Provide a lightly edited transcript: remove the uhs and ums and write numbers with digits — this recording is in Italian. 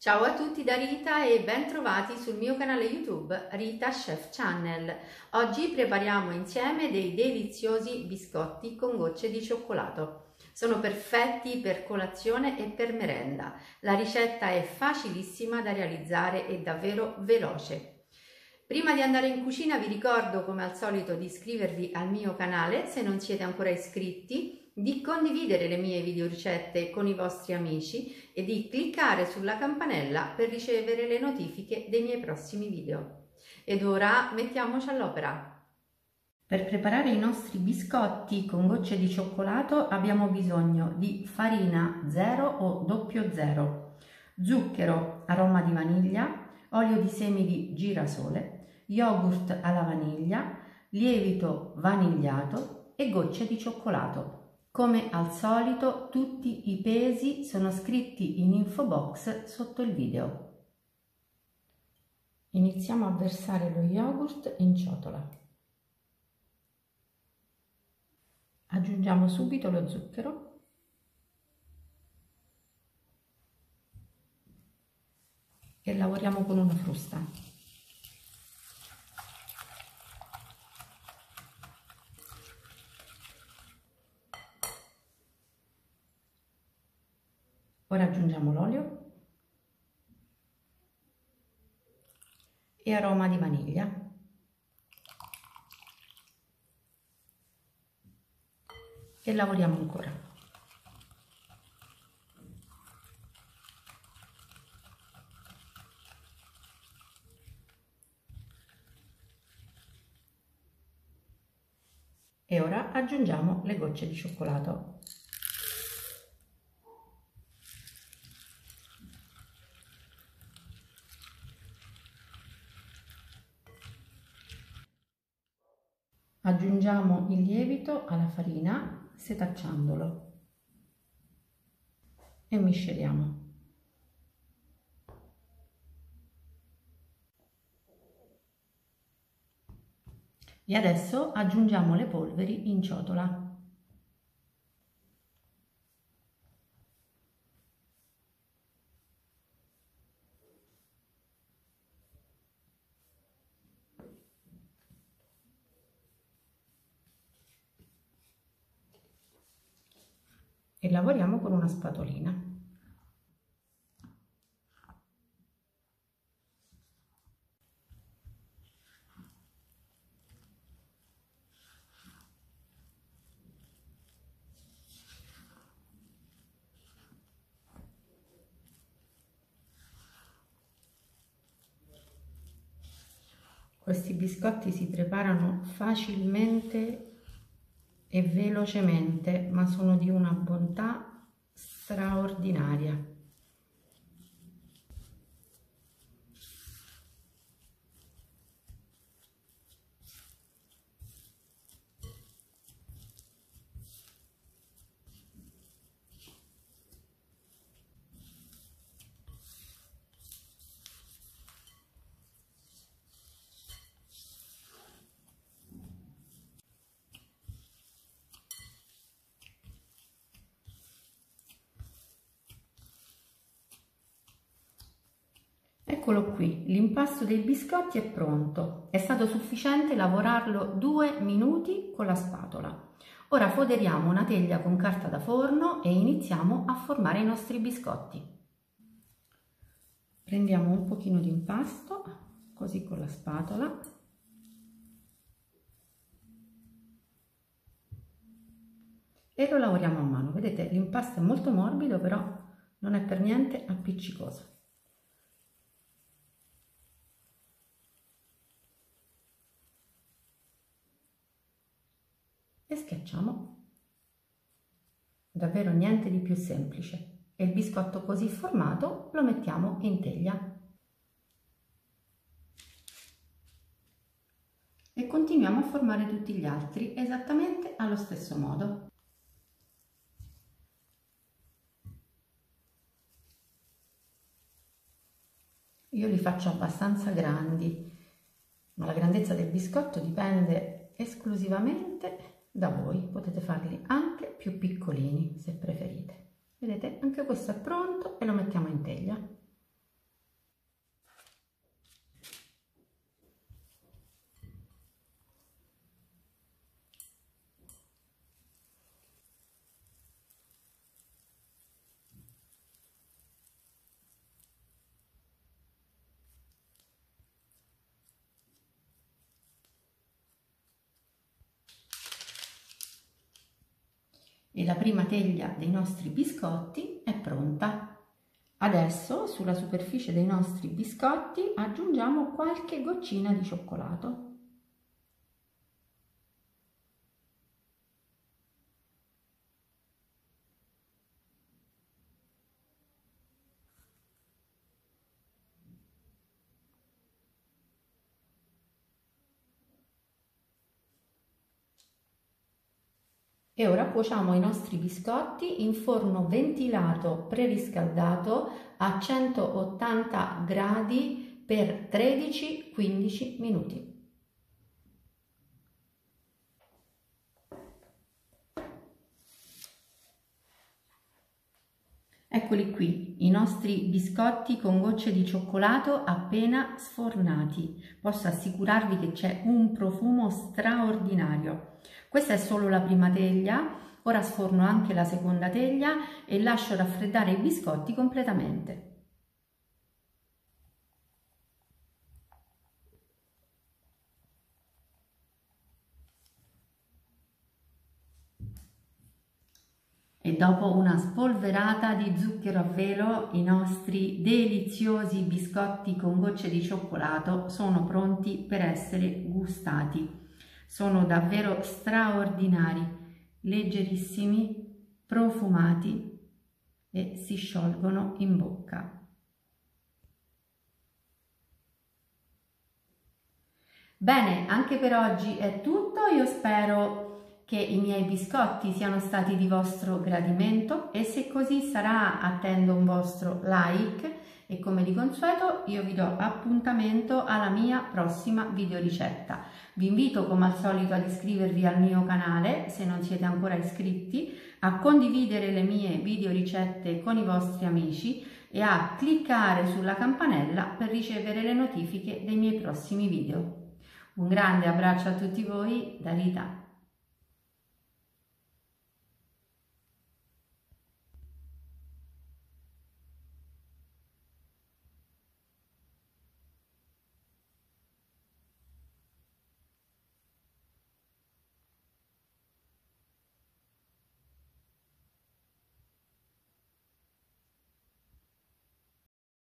Ciao a tutti da Rita e ben trovati sul mio canale YouTube Rita Chef Channel. Oggi prepariamo insieme dei deliziosi biscotti con gocce di cioccolato. Sono perfetti per colazione e per merenda. La ricetta è facilissima da realizzare e davvero veloce. Prima di andare in cucina vi ricordo come al solito di iscrivervi al mio canale se non siete ancora iscritti, di condividere le mie videoricette con i vostri amici e di cliccare sulla campanella per ricevere le notifiche dei miei prossimi video. Ed ora mettiamoci all'opera. Per preparare i nostri biscotti con gocce di cioccolato abbiamo bisogno di farina 0 o 00, zucchero, aroma di vaniglia, olio di semi di girasole, yogurt alla vaniglia, lievito vanigliato e gocce di cioccolato. Come al solito tutti i pesi sono scritti in info box sotto il video. Iniziamo a versare lo yogurt in ciotola. Aggiungiamo subito lo zucchero e lavoriamo con una frusta. Ora aggiungiamo l'olio e aroma di vaniglia. E lavoriamo ancora. E ora aggiungiamo le gocce di cioccolato. Aggiungiamo il lievito alla farina setacciandolo e misceliamo. E adesso aggiungiamo le polveri in ciotola. E lavoriamo con una spatolina. Questi biscotti si preparano facilmente e velocemente, ma sono di una bontà straordinaria. Eccolo qui, l'impasto dei biscotti è pronto. È stato sufficiente lavorarlo 2 minuti con la spatola. Ora foderiamo una teglia con carta da forno e iniziamo a formare i nostri biscotti. Prendiamo un pochino di impasto, così con la spatola. E lo lavoriamo a mano. Vedete, l'impasto è molto morbido, però non è per niente appiccicoso. E schiacciamo. Davvero niente di più semplice. E il biscotto così formato lo mettiamo in teglia. E continuiamo a formare tutti gli altri esattamente allo stesso modo. Io li faccio abbastanza grandi, ma la grandezza del biscotto dipende esclusivamente da voi. Potete farli anche più piccolini se preferite. Vedete, anche questo è pronto e lo mettiamo in teglia. e la prima teglia dei nostri biscotti è pronta. Adesso sulla superficie dei nostri biscotti aggiungiamo qualche goccina di cioccolato. E ora cuociamo i nostri biscotti in forno ventilato preriscaldato a 180 gradi per 13-15 minuti. Eccoli qui, i nostri biscotti con gocce di cioccolato appena sfornati. Posso assicurarvi che c'è un profumo straordinario. Questa è solo la prima teglia, ora sforno anche la seconda teglia e lascio raffreddare i biscotti completamente. E dopo una spolverata di zucchero a velo, i nostri deliziosi biscotti con gocce di cioccolato sono pronti per essere gustati. Sono davvero straordinari, leggerissimi, profumati e si sciolgono in bocca. Bene, anche per oggi è tutto. Io spero che i miei biscotti siano stati di vostro gradimento e se così sarà attendo un vostro like e come di consueto io vi do appuntamento alla mia prossima videoricetta. Vi invito come al solito ad iscrivervi al mio canale se non siete ancora iscritti, a condividere le mie videoricette con i vostri amici e a cliccare sulla campanella per ricevere le notifiche dei miei prossimi video. Un grande abbraccio a tutti voi da Rita.